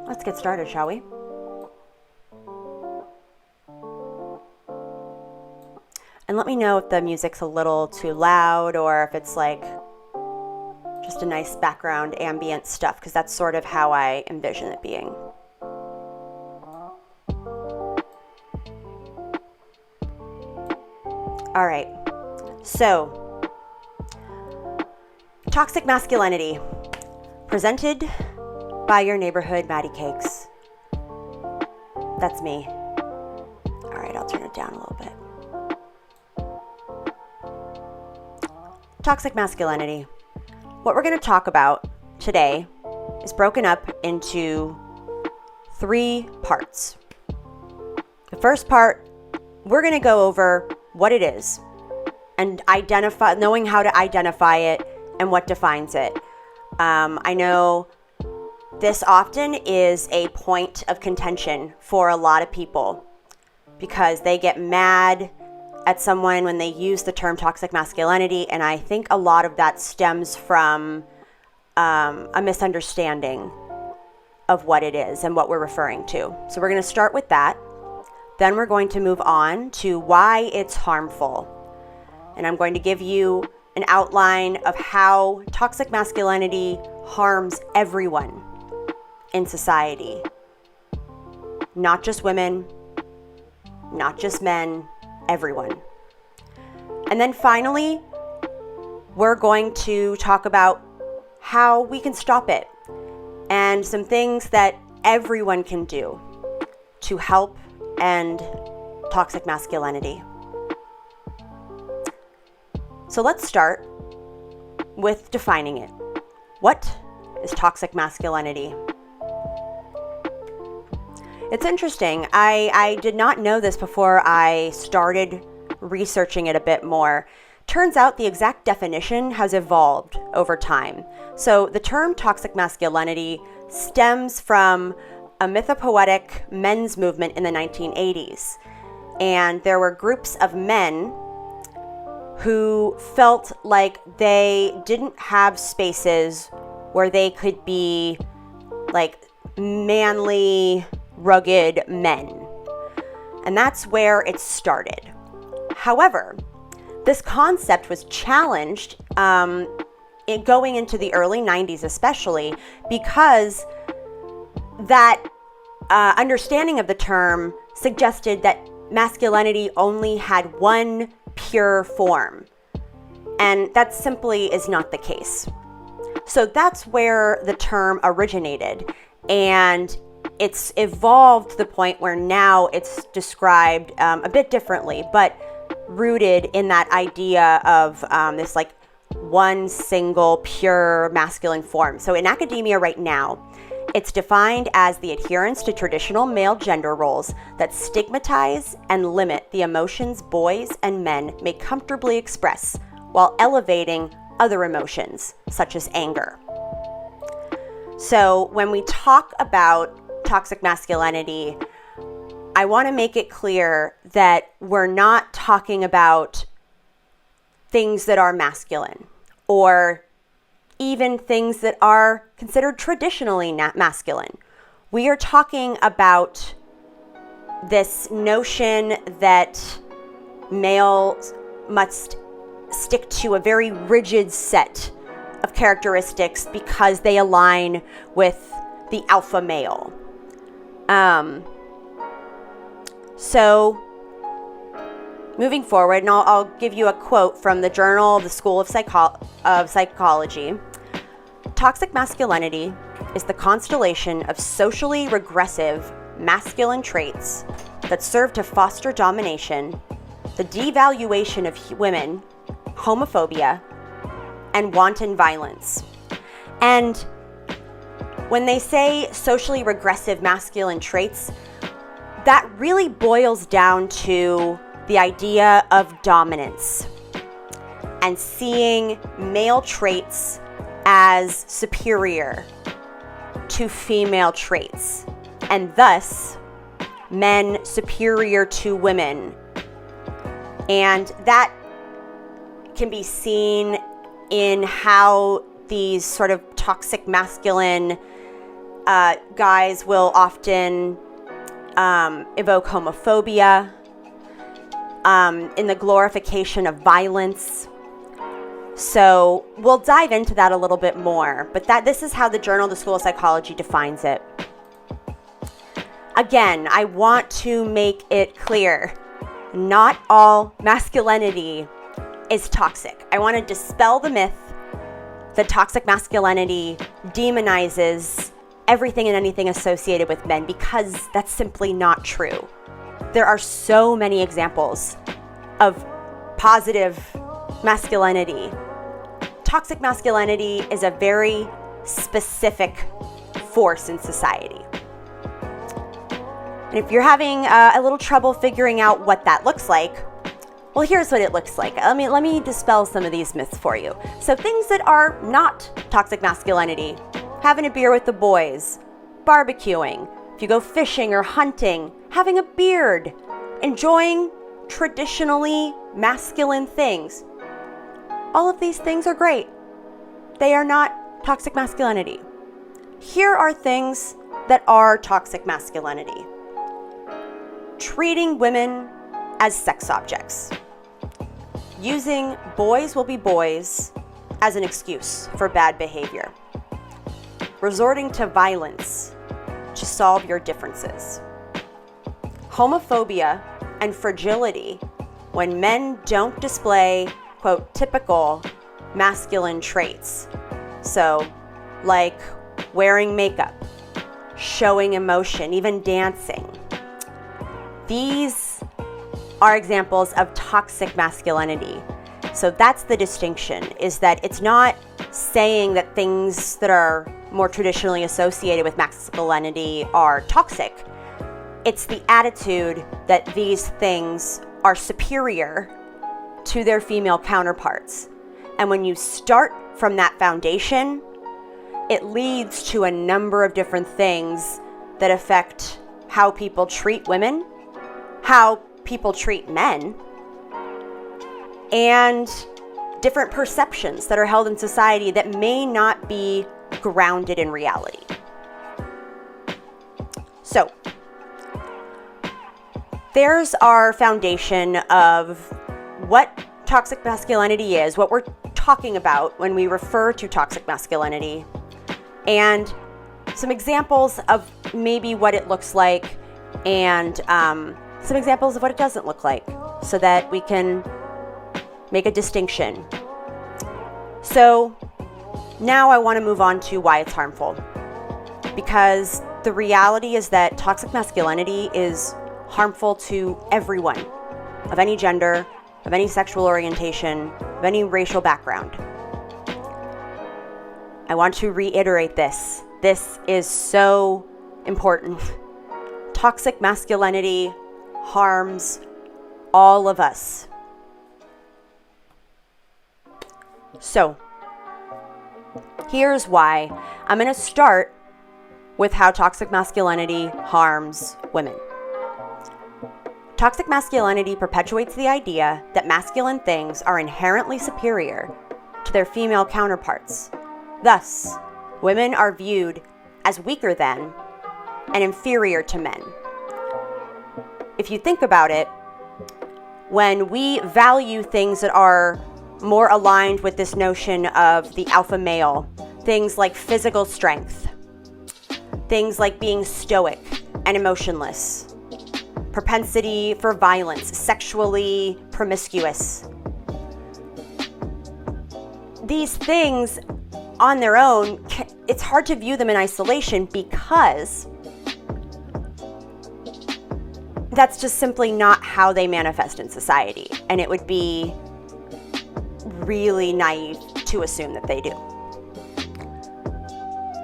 Let's get started, shall we? And let me know if the music's a little too loud or if it's like just a nice background ambient stuff, because that's sort of how I envision it being. All right, so toxic masculinity, presented by your neighborhood Maddie Cakes. That's me. All right, I'll turn it down a little bit. Toxic masculinity. What we're going to talk about today is broken up into 3 parts. The first part, we're going to go over what it is and knowing how to identify it and what defines it. I know this often is a point of contention for a lot of people because they get mad at someone when they use the term toxic masculinity, and I think a lot of that stems from a misunderstanding of what it is and what we're referring to. So we're going to start with that. Then we're going to move on to why it's harmful. And I'm going to give you an outline of how toxic masculinity harms everyone in society. Not just women, not just men, everyone. And then finally, we're going to talk about how we can stop it and some things that everyone can do to help end toxic masculinity. So let's start with defining it. What is toxic masculinity? It's interesting. I did not know this before I started researching it a bit more. Turns out the exact definition has evolved over time. So the term toxic masculinity stems from a mythopoetic men's movement in the 1980s. And there were groups of men who felt like they didn't have spaces where they could be like manly, rugged men. And that's where it started. However, this concept was challenged going into the early 90s especially, because that understanding of the term suggested that masculinity only had one pure form. And that simply is not the case. So that's where the term originated. And it's evolved to the point where now it's described a bit differently, but rooted in that idea of this like one single pure masculine form. So in academia right now, it's defined as the adherence to traditional male gender roles that stigmatize and limit the emotions boys and men may comfortably express while elevating other emotions, such as anger. So when we talk about toxic masculinity, I want to make it clear that we're not talking about things that are masculine or even things that are considered traditionally masculine. We are talking about this notion that males must stick to a very rigid set of characteristics because they align with the alpha male. So moving forward, and I'll give you a quote from the Journal of the School of Psychology. Toxic masculinity is the constellation of socially regressive masculine traits that serve to foster domination, the devaluation of women, homophobia, and wanton violence. And when they say socially regressive masculine traits, that really boils down to the idea of dominance and seeing male traits as superior to female traits, and thus men superior to women. And that can be seen in how these sort of toxic masculine Guys will often evoke homophobia, in the glorification of violence. So we'll dive into that a little bit more, but this is how the Journal of the School of Psychology defines it. Again, I want to make it clear, not all masculinity is toxic. I want to dispel the myth that toxic masculinity demonizes everything and anything associated with men, because that's simply not true. There are so many examples of positive masculinity. Toxic masculinity is a very specific force in society. And if you're having a little trouble figuring out what that looks like, well, here's what it looks like. Let me dispel some of these myths for you. So things that are not toxic masculinity: having a beer with the boys, barbecuing, if you go fishing or hunting, having a beard, enjoying traditionally masculine things. All of these things are great. They are not toxic masculinity. Here are things that are toxic masculinity: treating women as sex objects, using boys will be boys as an excuse for bad behavior, resorting to violence to solve your differences, homophobia and fragility when men don't display, quote, typical masculine traits. So, like wearing makeup, showing emotion, even dancing. These are examples of toxic masculinity. So that's the distinction, is that it's not saying that things that are more traditionally associated with masculinity are toxic. It's the attitude that these things are superior to their female counterparts. And when you start from that foundation, it leads to a number of different things that affect how people treat women, how people treat men, and different perceptions that are held in society that may not be grounded in reality. So, there's our foundation of what toxic masculinity is, what we're talking about when we refer to toxic masculinity, and some examples of maybe what it looks like, and some examples of what it doesn't look like, so that we can make a distinction. So now I want to move on to why it's harmful, because the reality is that toxic masculinity is harmful to everyone of any gender, of any sexual orientation, of any racial background. I want to reiterate this. This is so important. Toxic masculinity harms all of us. So, here's why. I'm going to start with how toxic masculinity harms women. Toxic masculinity perpetuates the idea that masculine things are inherently superior to their female counterparts. Thus, women are viewed as weaker than and inferior to men. If you think about it, when we value things that are more aligned with this notion of the alpha male, things like physical strength, things like being stoic and emotionless, propensity for violence, sexually promiscuous. These things on their own, it's hard to view them in isolation because that's just simply not how they manifest in society. And it would be really naive to assume that they do.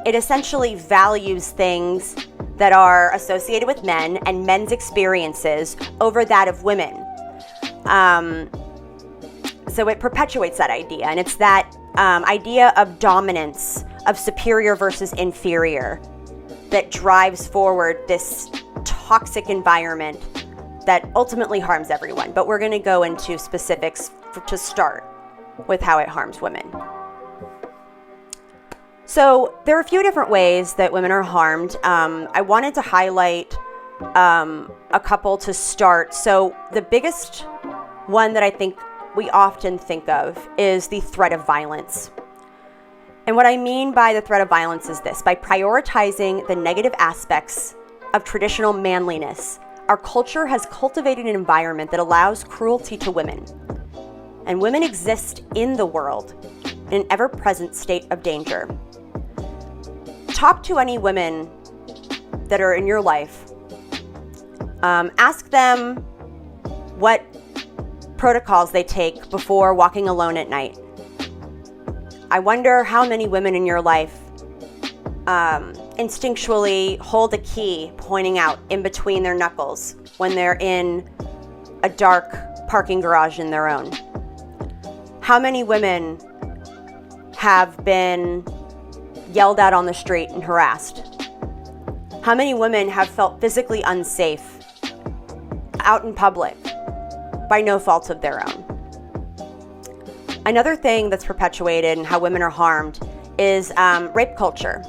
It essentially values things that are associated with men and men's experiences over that of women. So it perpetuates that idea, and it's that idea of dominance, of superior versus inferior, that drives forward this toxic environment that ultimately harms everyone. But we're going to go into specifics to start with how it harms women. So there are a few different ways that women are harmed. I wanted to highlight a couple to start. So the biggest one that I think we often think of is the threat of violence. And what I mean by the threat of violence is this: by prioritizing the negative aspects of traditional manliness, our culture has cultivated an environment that allows cruelty to women. And women exist in the world in an ever-present state of danger. Talk to any women that are in your life. Ask them what protocols they take before walking alone at night. I wonder how many women in your life instinctually hold a key pointing out in between their knuckles when they're in a dark parking garage in their own. How many women have been yelled at on the street and harassed? How many women have felt physically unsafe out in public by no fault of their own? Another thing that's perpetuated in how women are harmed is rape culture.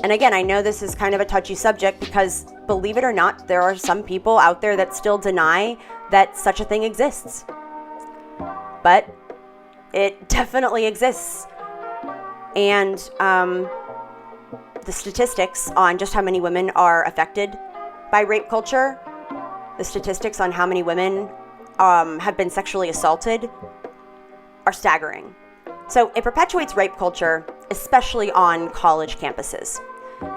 And again, I know this is kind of a touchy subject because, believe it or not, there are some people out there that still deny that such a thing exists. But it definitely exists. And the statistics on just how many women are affected by rape culture, the statistics on how many women have been sexually assaulted are staggering. So it perpetuates rape culture, especially on college campuses.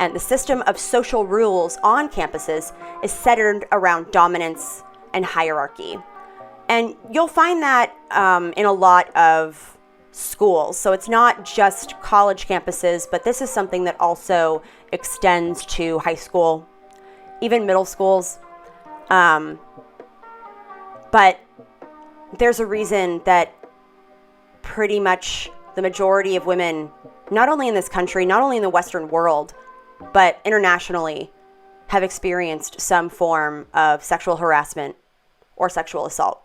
And the system of social rules on campuses is centered around dominance and hierarchy. And you'll find that in a lot of schools. So it's not just college campuses, but this is something that also extends to high school, even middle schools. But there's a reason that pretty much the majority of women, not only in this country, not only in the Western world, but internationally, have experienced some form of sexual harassment or sexual assault.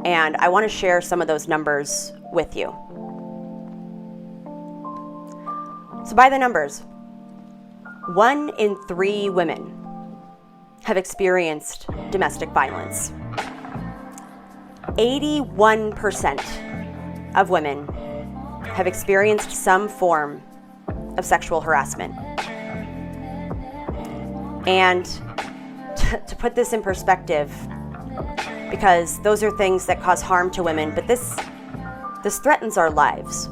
And I want to share some of those numbers with you. So by the numbers, 1 in 3 women have experienced domestic violence. 81% of women have experienced some form of sexual harassment. And to put this in perspective, because those are things that cause harm to women, but this threatens our lives.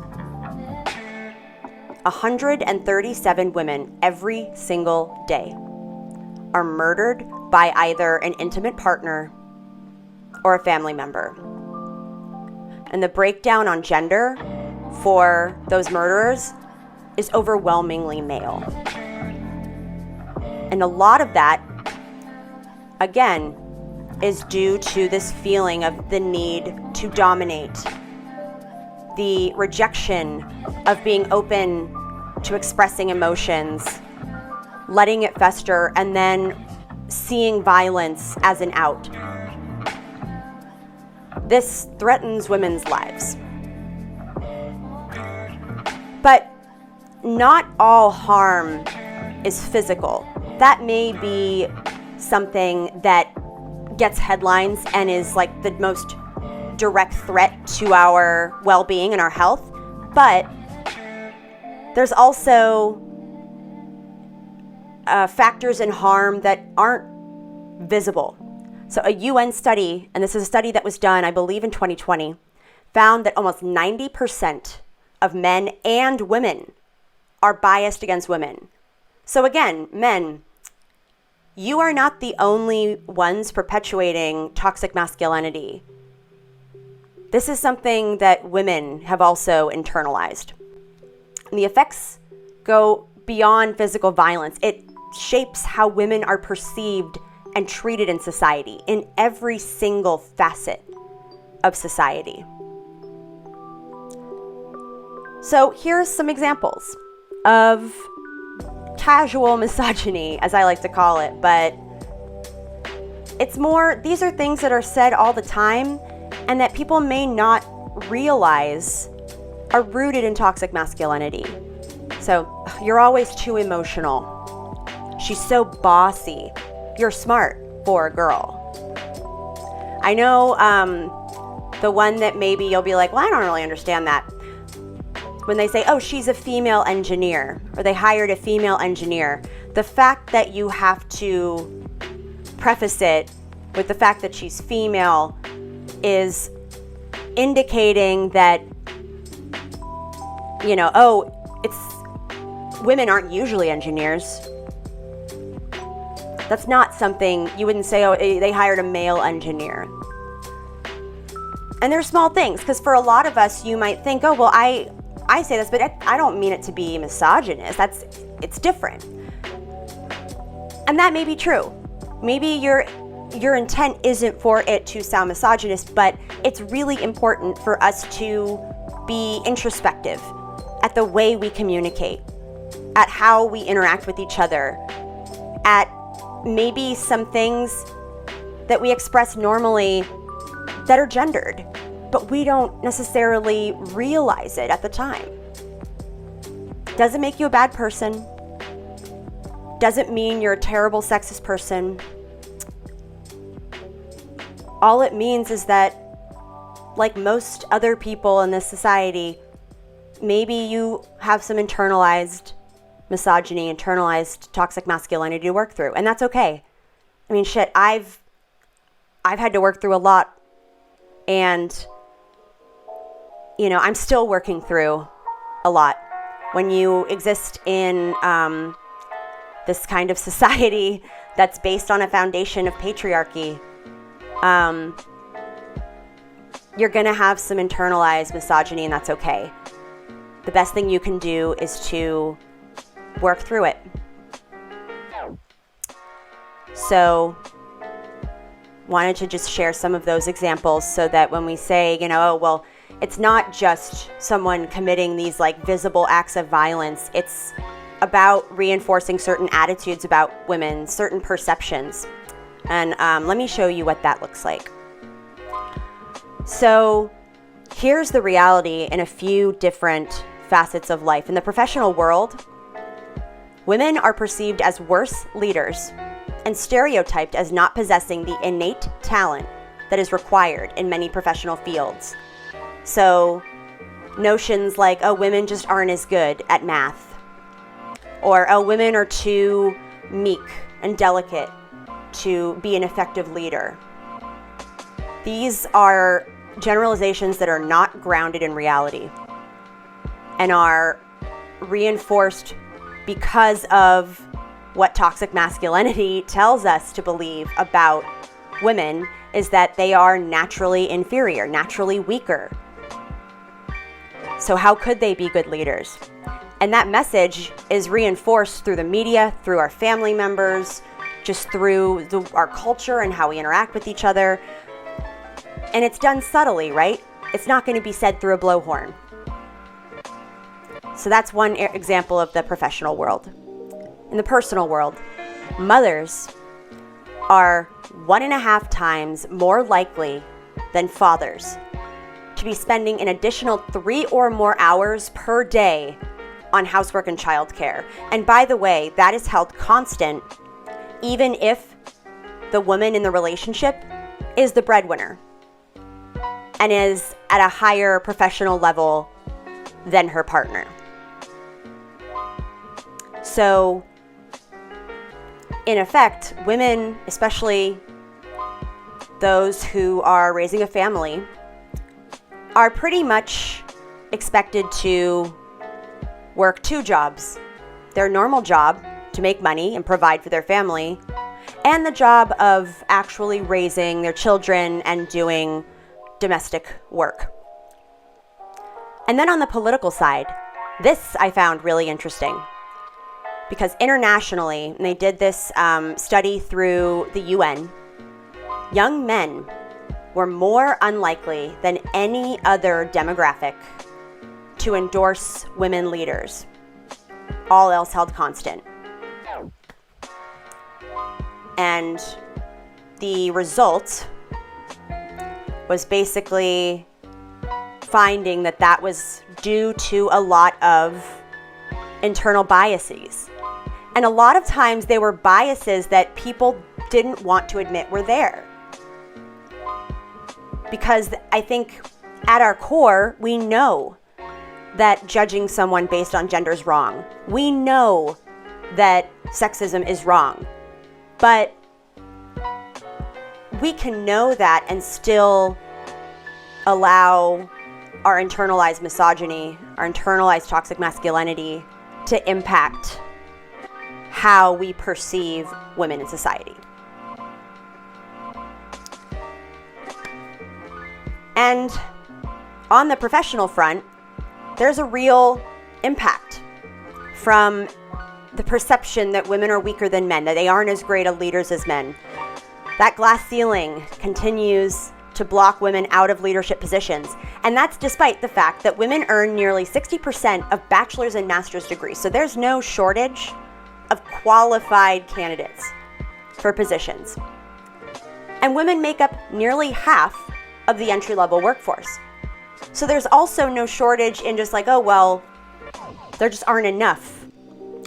137 women every single day are murdered by either an intimate partner or a family member. And the breakdown on gender for those murderers is overwhelmingly male. And a lot of that, again, is due to this feeling of the need to dominate, the rejection of being open to expressing emotions, letting it fester, and then seeing violence as an out. This threatens women's lives. But not all harm is physical. That may be something that gets headlines and is like the most direct threat to our well-being and our health. But there's also factors in harm that aren't visible. So a UN study, and this is a study that was done, I believe, in 2020, found that almost 90% of men and women are biased against women. So again, men, you are not the only ones perpetuating toxic masculinity. This is something that women have also internalized. And the effects go beyond physical violence. It shapes how women are perceived and treated in society, in every single facet of society. So here's some examples of casual misogyny, as I like to call it, but it's more, these are things that are said all the time and that people may not realize are rooted in toxic masculinity. So, you're always too emotional. She's so bossy. You're smart for a girl. I know the one that maybe you'll be like, well, I don't really understand that. When they say, oh, she's a female engineer, or they hired a female engineer, the fact that you have to preface it with the fact that she's female is indicating that, women aren't usually engineers. That's not something you wouldn't say, oh, they hired a male engineer. And they're small things, because for a lot of us, you might think, oh, well, I say this, but I don't mean it to be misogynist. It's different. And that may be true. Maybe your intent isn't for it to sound misogynist, but it's really important for us to be introspective at the way we communicate, at how we interact with each other, at maybe some things that we express normally that are gendered, but we don't necessarily realize it at the time. Doesn't make you a bad person. Doesn't mean you're a terrible sexist person. All it means is that, like most other people in this society, maybe you have some internalized misogyny, internalized toxic masculinity to work through, and that's okay. I mean, shit, I've had to work through a lot, and I'm still working through a lot. When you exist in this kind of society that's based on a foundation of patriarchy, you're gonna have some internalized misogyny, and that's okay. The best thing you can do is to work through it. So, wanted to just share some of those examples so that when we say, oh, well, it's not just someone committing these like visible acts of violence. It's about reinforcing certain attitudes about women, certain perceptions. And let me show you what that looks like. So here's the reality in a few different facets of life. In the professional world, women are perceived as worse leaders and stereotyped as not possessing the innate talent that is required in many professional fields. So notions like, oh, women just aren't as good at math, or oh, women are too meek and delicate to be an effective leader. These are generalizations that are not grounded in reality and are reinforced because of what toxic masculinity tells us to believe about women, is that they are naturally inferior, naturally weaker. So how could they be good leaders? And that message is reinforced through the media, through our family members, just through our culture and how we interact with each other. And it's done subtly, right? It's not going to be said through a blowhorn. So that's one example of the professional world. In the personal world, mothers are 1.5 times more likely than fathers to be spending an additional 3 or more hours per day on housework and childcare. And by the way, that is held constant even if the woman in the relationship is the breadwinner and is at a higher professional level than her partner. So, in effect, women, especially those who are raising a family, are pretty much expected to work 2 jobs. Their normal job to make money and provide for their family, and the job of actually raising their children and doing domestic work. And then on the political side, this I found really interesting, because internationally, and they did this study through the UN, young men were more unlikely than any other demographic to endorse women leaders, all else held constant. And the result was basically finding that was due to a lot of internal biases. And a lot of times they were biases that people didn't want to admit were there. Because I think at our core, we know that judging someone based on gender is wrong. We know that sexism is wrong. But we can know that and still allow our internalized misogyny, our internalized toxic masculinity to impact how we perceive women in society. And on the professional front, there's a real impact from the perception that women are weaker than men, that they aren't as great of leaders as men. That glass ceiling continues to block women out of leadership positions. And that's despite the fact that women earn nearly 60% of bachelor's and master's degrees. So there's no shortage of qualified candidates for positions. And women make up nearly half of the entry-level workforce. So there's also no shortage in just like, oh, well, there just aren't enough,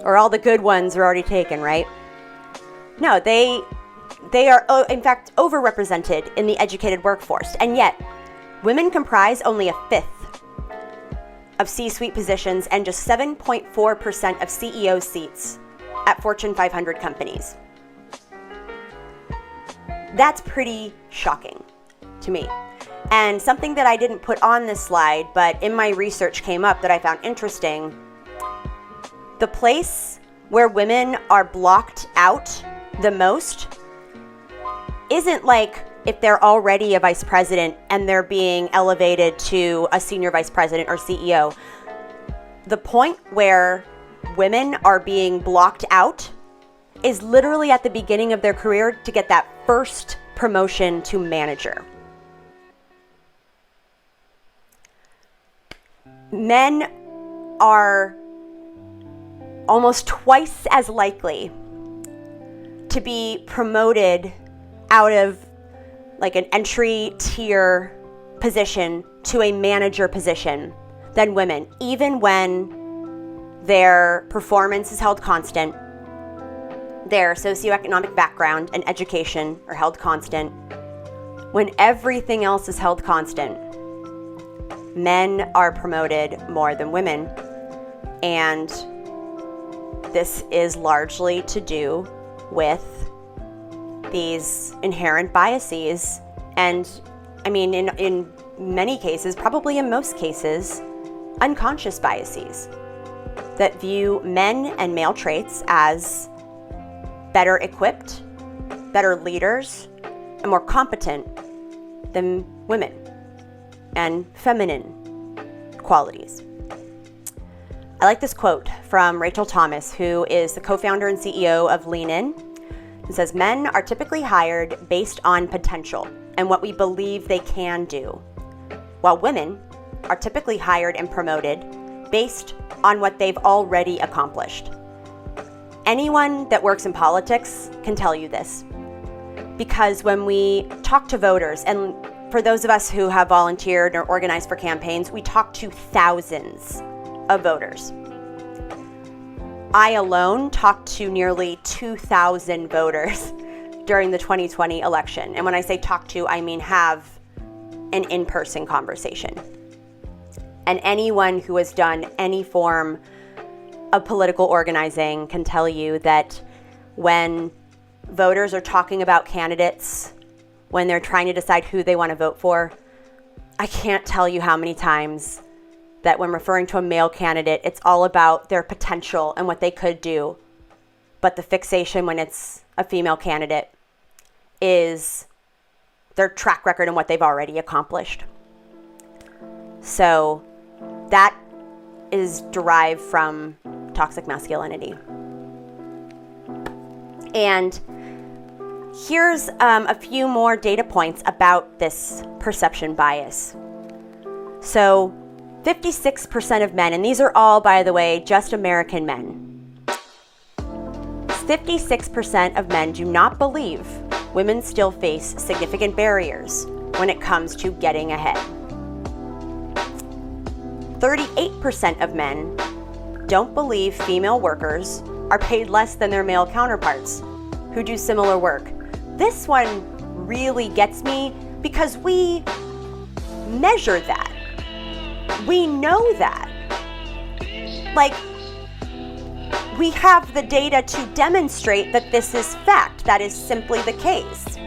or all the good ones are already taken, right? No, they are, in fact, overrepresented in the educated workforce. And yet, women comprise only a fifth of C-suite positions and just 7.4% of CEO seats at Fortune 500 companies. That's pretty shocking to me. And something that I didn't put on this slide, but in my research came up that I found interesting. The place where women are blocked out the most isn't like if they're already a vice president and they're being elevated to a senior vice president or CEO. The point where women are being blocked out is literally at the beginning of their career to get that first promotion to manager. Men are almost twice as likely to be promoted out of like an entry tier position to a manager position than women, even when their performance is held constant, their socioeconomic background and education are held constant. When everything else is held constant, men are promoted more than women. And this is largely to do with these inherent biases. And I mean, in many cases, probably in most cases, unconscious biases that view men and male traits as better equipped, better leaders, and more competent than women and feminine qualities. I like this quote from Rachel Thomas, who is the co-founder and CEO of Lean In. It says, "Men are typically hired based on potential and what we believe they can do, while women are typically hired and promoted based on what they've already accomplished." Anyone that works in politics can tell you this, because when we talk to voters, and for those of us who have volunteered or organized for campaigns, we talk to thousands of voters. I alone talked to nearly 2,000 voters during the 2020 election. And when I say talk to, I mean have an in-person conversation. And anyone who has done any form of political organizing can tell you that when voters are talking about candidates, when they're trying to decide who they want to vote for, I can't tell you how many times that when referring to a male candidate, it's all about their potential and what they could do. But the fixation when it's a female candidate is their track record and what they've already accomplished. So that is derived from toxic masculinity. And here's a few more data points about this perception bias. So 56% of men, and these are all, by the way, just American men. 56% of men do not believe women still face significant barriers when it comes to getting ahead. 38% of men don't believe female workers are paid less than their male counterparts who do similar work. This one really gets me because we measure that. We know that. Like, we have the data to demonstrate that this is fact. That is simply the case.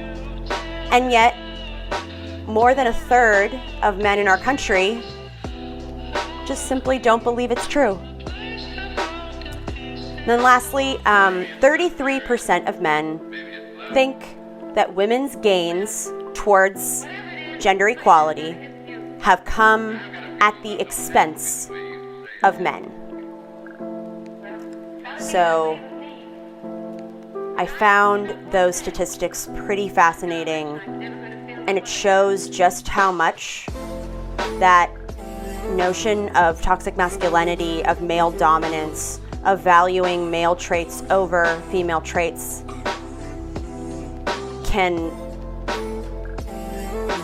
And yet, more than a third of men in our country just simply don't believe it's true. And then lastly, 33% of men think that women's gains towards gender equality have come at the expense of men. So I found those statistics pretty fascinating, and it shows just how much that notion of toxic masculinity, of male dominance, of valuing male traits over female traits can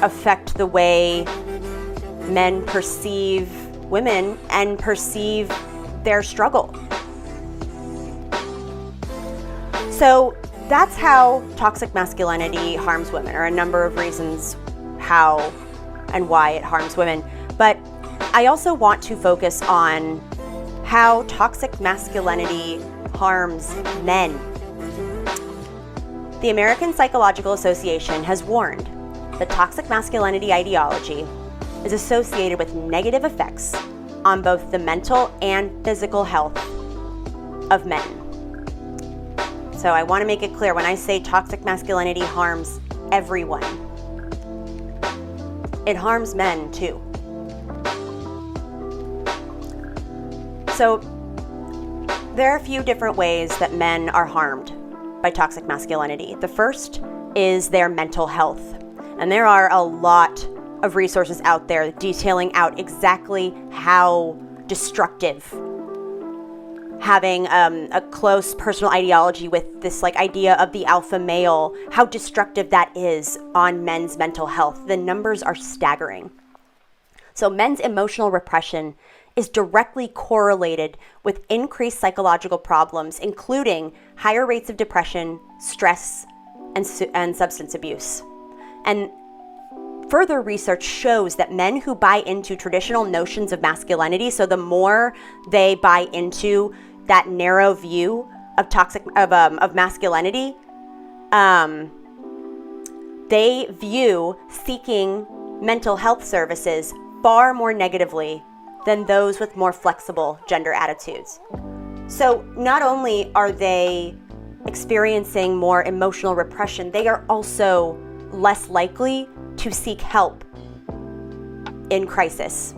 affect the way men perceive women and perceive their struggle. So that's how toxic masculinity harms women, or a number of reasons how and why it harms women. But I also want to focus on how toxic masculinity harms men. The American Psychological Association has warned that toxic masculinity ideology is associated with negative effects on both the mental and physical health of men. So I want to make it clear, when I say toxic masculinity harms everyone, it harms men too. So there are a few different ways that men are harmed by toxic masculinity. The first is their mental health. And there are a lot of resources out there detailing out exactly how destructive having a close personal ideology with this idea of the alpha male, how destructive that is on men's mental health. The numbers are staggering. So men's emotional repression is directly correlated with increased psychological problems, including higher rates of depression, stress, and substance abuse. And further research shows that men who buy into traditional notions of masculinity, so the more they buy into that narrow view of of masculinity, they view seeking mental health services far more negatively than those with more flexible gender attitudes. So not only are they experiencing more emotional repression, they are also less likely to seek help in crisis.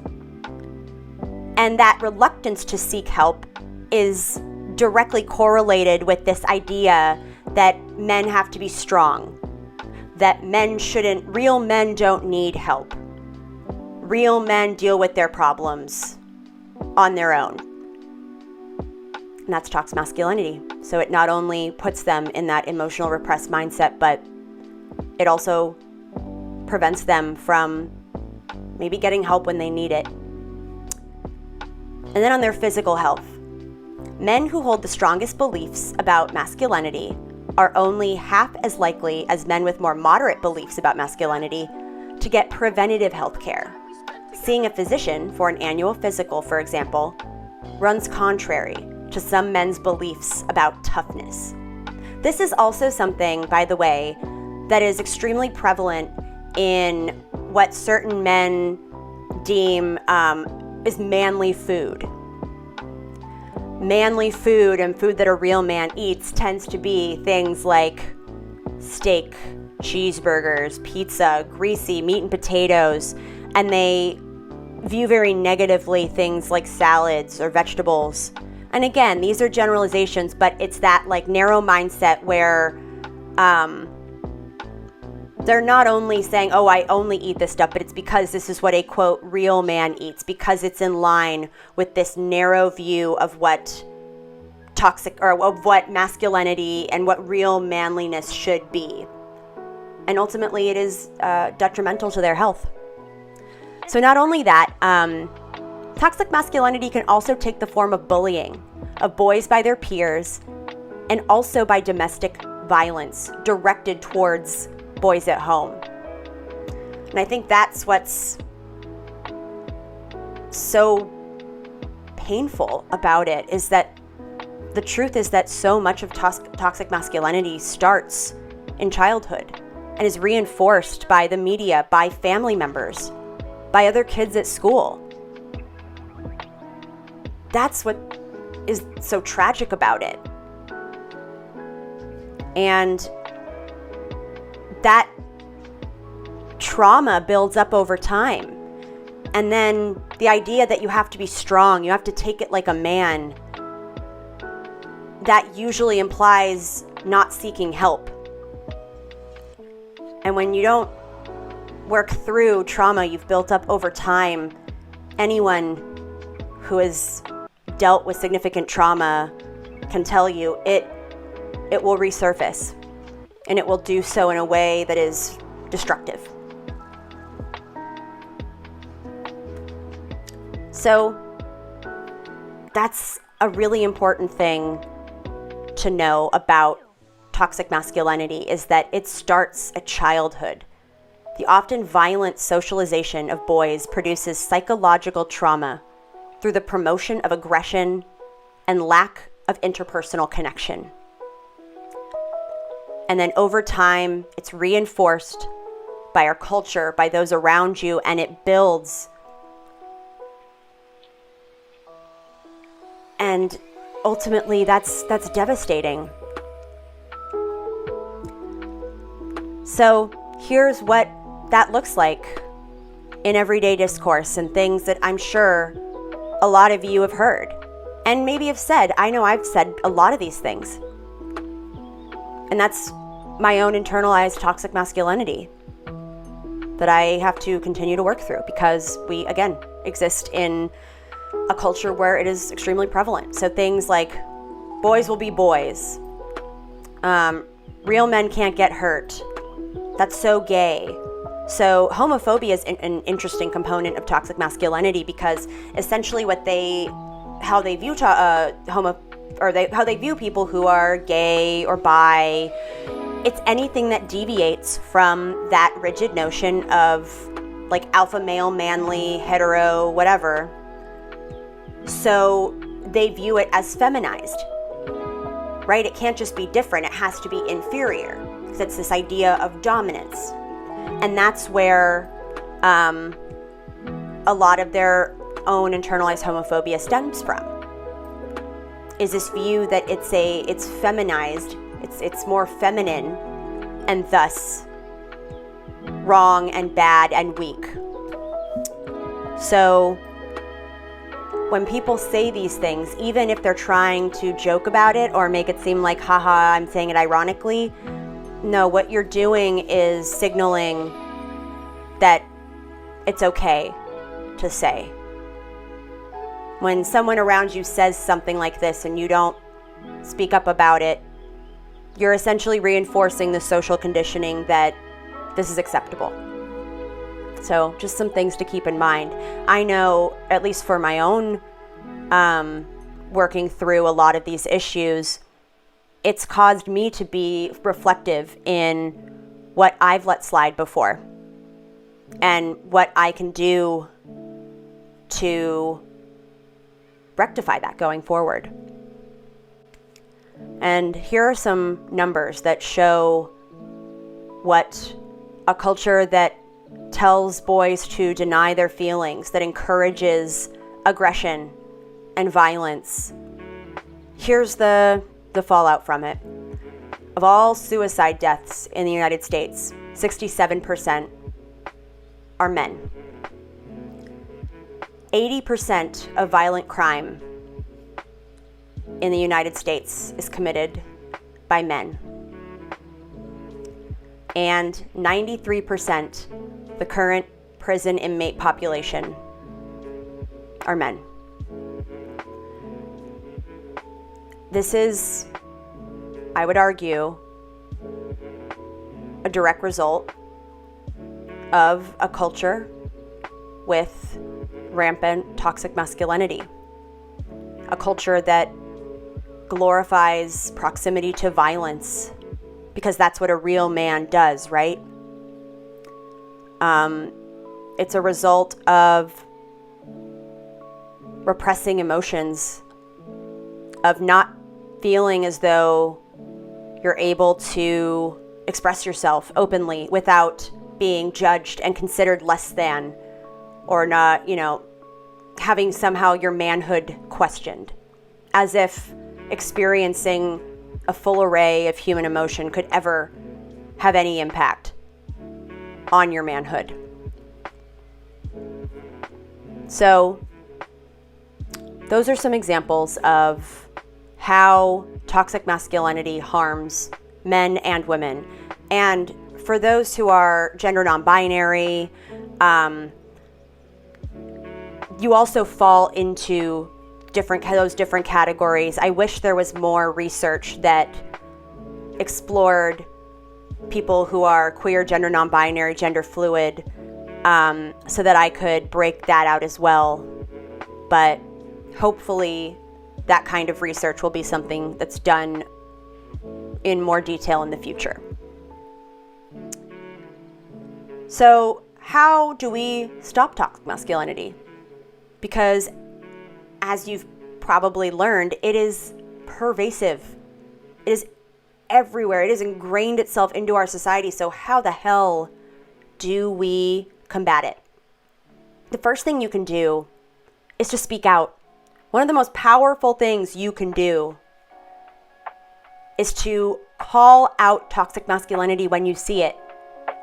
And that reluctance to seek help is directly correlated with this idea that men have to be strong, that real men don't need help. Real men deal with their problems on their own. And that's toxic masculinity. So it not only puts them in that emotional repressed mindset, but it also prevents them from maybe getting help when they need it. And then on their physical health, men who hold the strongest beliefs about masculinity are only half as likely as men with more moderate beliefs about masculinity to get preventative health care. Seeing a physician for an annual physical, for example, runs contrary to some men's beliefs about toughness. This is also something, by the way, that is extremely prevalent in what certain men deem is manly food. Manly food and food that a real man eats tends to be things like steak, cheeseburgers, pizza, greasy meat and potatoes, and they view very negatively things like salads or vegetables. And again, these are generalizations, but it's that narrow mindset where they're not only saying, oh, I only eat this stuff, but it's because this is what a, quote, real man eats, because it's in line with this narrow view of what toxic, or of what masculinity and what real manliness should be. And ultimately, it is detrimental to their health. So not only that, Toxic masculinity can also take the form of bullying of boys by their peers and also by domestic violence directed towards boys at home. And I think that's what's so painful about it, is that the truth is that so much of toxic masculinity starts in childhood and is reinforced by the media, by family members, by other kids at school. That's what is so tragic about it. And that trauma builds up over time. And then the idea that you have to be strong, you have to take it like a man, that usually implies not seeking help. And when you don't work through trauma you've built up over time, anyone who has dealt with significant trauma can tell you it will resurface, and it will do so in a way that is destructive. So that's a really important thing to know about toxic masculinity, is that it starts at childhood. The often violent socialization of boys produces psychological trauma through the promotion of aggression and lack of interpersonal connection. And then over time, it's reinforced by our culture, by those around you, and it builds. And ultimately, that's devastating. So here's what that looks like in everyday discourse and things that I'm sure a lot of you have heard and maybe have said. I know I've said a lot of these things. And that's my own internalized toxic masculinity that I have to continue to work through, because we, again, exist in a culture where it is extremely prevalent. So things like boys will be boys. Real men can't get hurt. That's so gay. So homophobia is an interesting component of toxic masculinity, because essentially how they view how they view people who are gay or bi, it's anything that deviates from that rigid notion of like alpha male, manly, hetero, whatever. So they view it as feminized, right? It can't just be different, it has to be inferior, because it's this idea of dominance. And that's where a lot of their own internalized homophobia stems from, is this view that it's feminized, it's more feminine, and thus wrong and bad and weak. So when people say these things, even if they're trying to joke about it or make it seem like, haha, I'm saying it ironically, no, what you're doing is signaling that it's okay to say. When someone around you says something like this and you don't speak up about it, you're essentially reinforcing the social conditioning that this is acceptable. So just some things to keep in mind. I know, at least for my own working through a lot of these issues, it's caused me to be reflective in what I've let slide before and what I can do to rectify that going forward. And here are some numbers that show what a culture that tells boys to deny their feelings, that encourages aggression and violence. Here's the fallout from it. Of all suicide deaths in the United States, 67% are men. 80% of violent crime in the United States is committed by men. And 93%, the current prison inmate population, are men. This is, I would argue, a direct result of a culture with rampant toxic masculinity, a culture that glorifies proximity to violence because that's what a real man does, right? It's a result of repressing emotions, of not feeling as though you're able to express yourself openly without being judged and considered less than, or not, having somehow your manhood questioned, as if experiencing a full array of human emotion could ever have any impact on your manhood. So, those are some examples of how toxic masculinity harms men and women. And for those who are gender non-binary, you also fall into those different categories. I wish there was more research that explored people who are queer, gender non-binary, gender fluid, so that I could break that out as well. But hopefully that kind of research will be something that's done in more detail in the future. So how do we stop toxic masculinity? Because as you've probably learned, it is pervasive. It is everywhere. It has ingrained itself into our society. So how the hell do we combat it? The first thing you can do is to speak out. One of the most powerful things you can do is to call out toxic masculinity when you see it,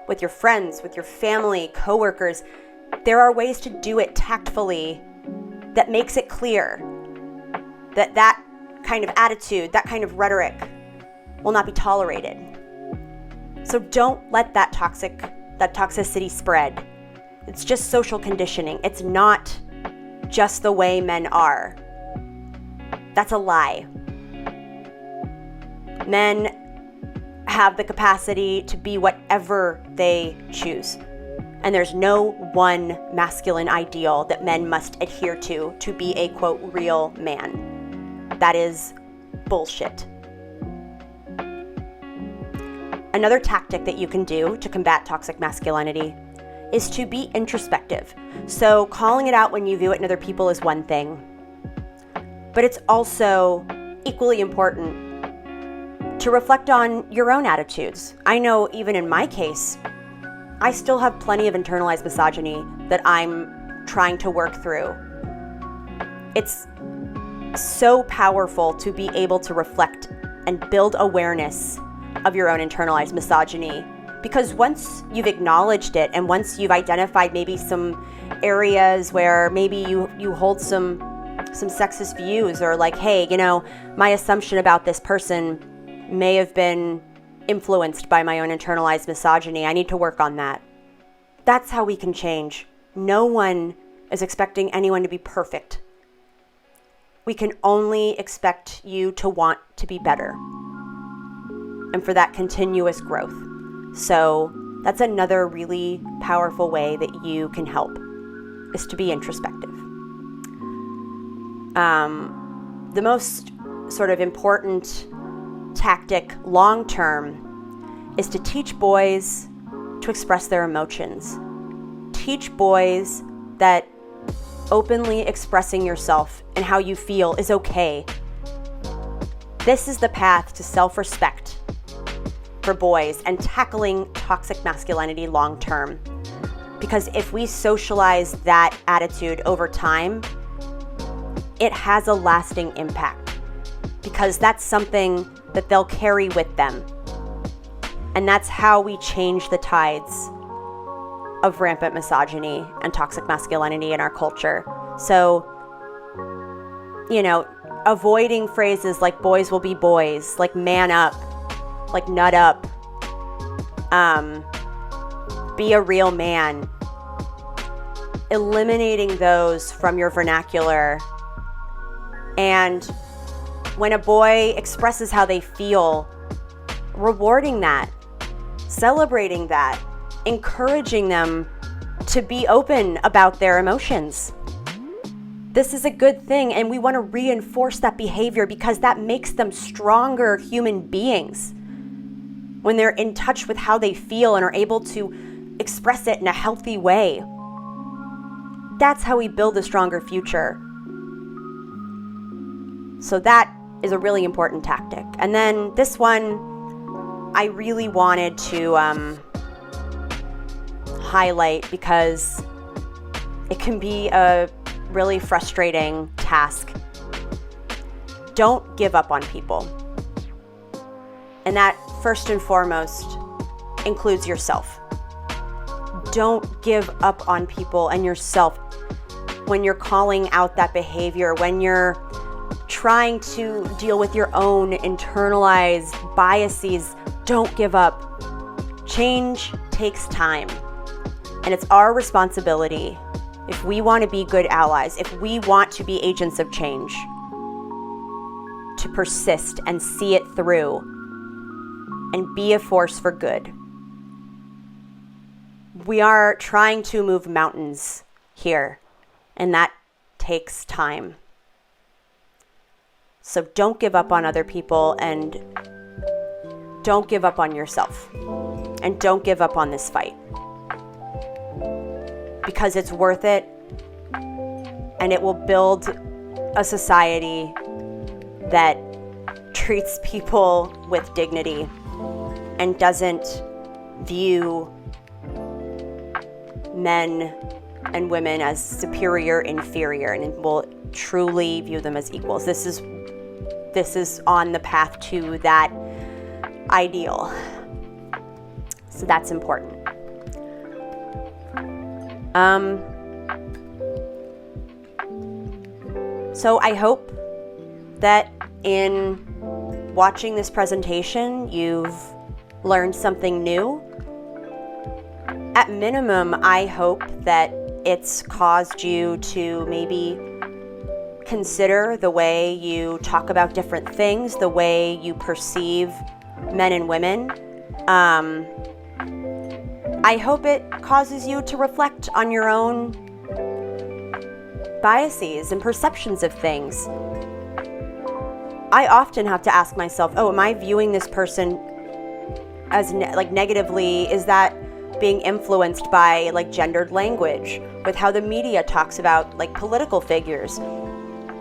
with your friends, with your family, coworkers. There are ways to do it tactfully that makes it clear that that kind of attitude, that kind of rhetoric will not be tolerated. So don't let that toxicity spread. It's just social conditioning. It's not just the way men are. That's a lie. Men have the capacity to be whatever they choose. And there's no one masculine ideal that men must adhere to be a, quote, real man. That is bullshit. Another tactic that you can do to combat toxic masculinity is to be introspective. So calling it out when you view it in other people is one thing, but it's also equally important to reflect on your own attitudes. I know even in my case, I still have plenty of internalized misogyny that I'm trying to work through. It's so powerful to be able to reflect and build awareness of your own internalized misogyny, because once you've acknowledged it and once you've identified maybe some areas where maybe you hold some sexist views, or like, hey, my assumption about this person may have been influenced by my own internalized misogyny. I need to work on that. That's how we can change. No one is expecting anyone to be perfect. We can only expect you to want to be better, and for that continuous growth. So that's another really powerful way that you can help, is to be introspective. The most sort of important tactic long-term is to teach boys to express their emotions. Teach boys that openly expressing yourself and how you feel is okay. This is the path to self-respect for boys and tackling toxic masculinity long-term. Because if we socialize that attitude over time, it has a lasting impact, because that's something that they'll carry with them. And that's how we change the tides of rampant misogyny and toxic masculinity in our culture. So, avoiding phrases like boys will be boys, like man up, like nut up, be a real man. Eliminating those from your vernacular. And when a boy expresses how they feel, rewarding that, celebrating that, encouraging them to be open about their emotions. This is a good thing, and we want to reinforce that behavior because that makes them stronger human beings. When they're in touch with how they feel and are able to express it in a healthy way. That's how we build a stronger future. So that is a really important tactic. And then this one, I really wanted to highlight because it can be a really frustrating task. Don't give up on people. And that, first and foremost, includes yourself. Don't give up on people and yourself when you're calling out that behavior, when you're trying to deal with your own internalized biases. Don't give up. Change takes time. And it's our responsibility, if we want to be good allies, if we want to be agents of change, to persist and see it through and be a force for good. We are trying to move mountains here, and that takes time. So don't give up on other people, and don't give up on yourself, and don't give up on this fight. Because it's worth it, and it will build a society that treats people with dignity and doesn't view men and women as superior, inferior, and will truly view them as equals. This is on the path to that ideal. So that's important. So I hope that in watching this presentation, you've learned something new. At minimum, I hope that it's caused you to maybe consider the way you talk about different things, the way you perceive men and women. I hope it causes you to reflect on your own biases and perceptions of things. I often have to ask myself, am I viewing this person as negatively? Is that being influenced by gendered language with how the media talks about political figures?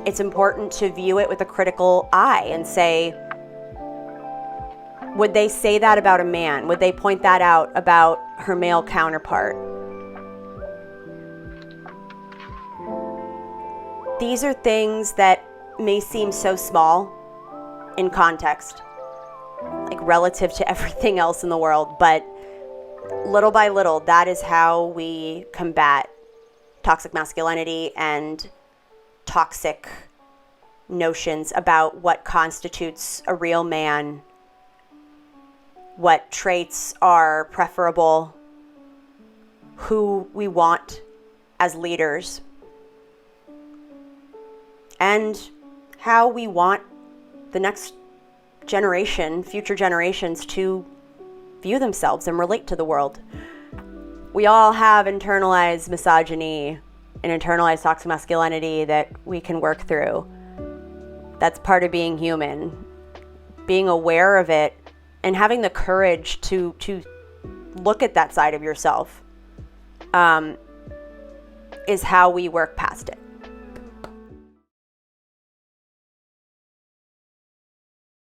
It's important to view it with a critical eye and say, would they say that about a man? Would they point that out about her male counterpart? These are things that may seem so small in context, relative to everything else in the world, but little by little, that is how we combat toxic masculinity and toxic notions about what constitutes a real man, what traits are preferable, who we want as leaders, and how we want the next generation, future generations, to view themselves and relate to the world. We all have internalized misogyny and internalized toxic masculinity that we can work through. That's part of being human. Being aware of it and having the courage to look at that side of yourself is how we work past it.